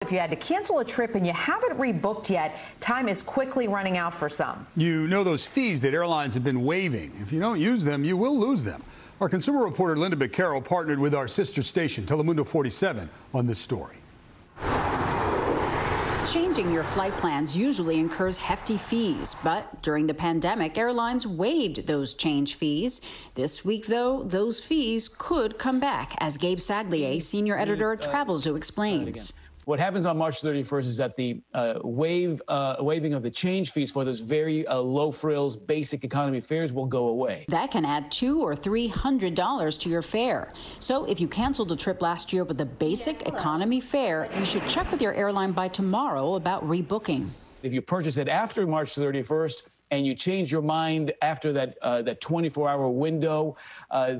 If you had to cancel a trip and you haven't rebooked yet, time is quickly running out for some. You know those fees that airlines have been waiving. If you don't use them, you will lose them. Our consumer reporter Lynda Baquero partnered with our sister station, Telemundo 47, on this story. Changing your flight plans usually incurs hefty fees, but during the pandemic, airlines waived those change fees. This week, though, those fees could come back, as Gabe Saglie, senior editor at Travelzoo, explains. What happens on March 31st is that the waiving of the change fees for those very low frills, basic economy fares will go away. That can add $200 or $300 to your fare. So if you canceled a trip last year with the basic economy fare, you should check with your airline by tomorrow about rebooking. If you purchase it after March 31st and you change your mind after that 24-hour window,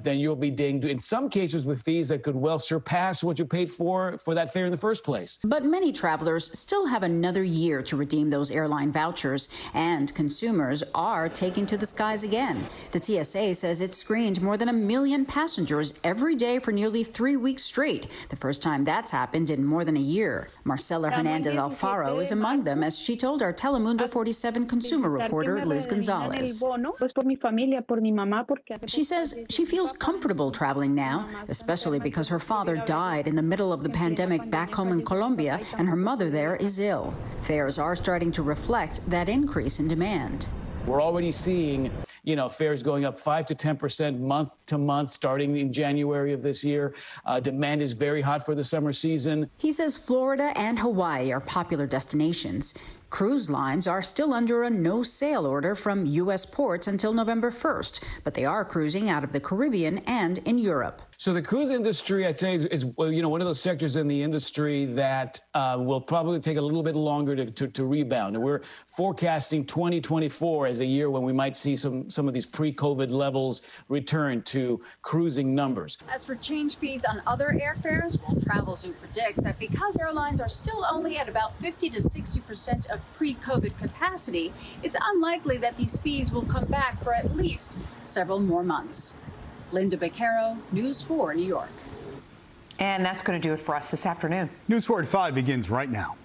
then you'll be dinged, in some cases with fees that could well surpass what you paid for that fare in the first place. But many travelers still have another year to redeem those airline vouchers, and consumers are taking to the skies again. The TSA says it screened more than 1 million passengers every day for nearly 3 weeks straight, the first time that's happened in more than a year. Marcela Hernandez Alfaro is among them, as she told our Telemundo 47 consumer reporter Liz Gonzalez. She says she feels comfortable traveling now, especially because her father died in the middle of the pandemic back home in Colombia, and her mother there is ill. Fares are starting to reflect that increase in demand. We're already seeing, fares going up 5 to 10% month to month starting in January of this year. Demand is very hot for the summer season. He says Florida and Hawaii are popular destinations. Cruise lines are still under a no-sail order from U.S. ports until November 1st, but they are cruising out of the Caribbean and in Europe. So the cruise industry, I'd say, is one of those sectors in the industry that will probably take a little bit longer to rebound. And we're forecasting 2024 as a year when we might see some of these pre-COVID levels return to cruising numbers. As for change fees on other airfares, Travelzoo predicts that because airlines are still only at about 50 to 60% of pre-COVID capacity, it's unlikely that these fees will come back for at least several more months. Lynda Baquero, News 4, New York. And that's going to do it for us this afternoon. News 4 at 5 begins right now.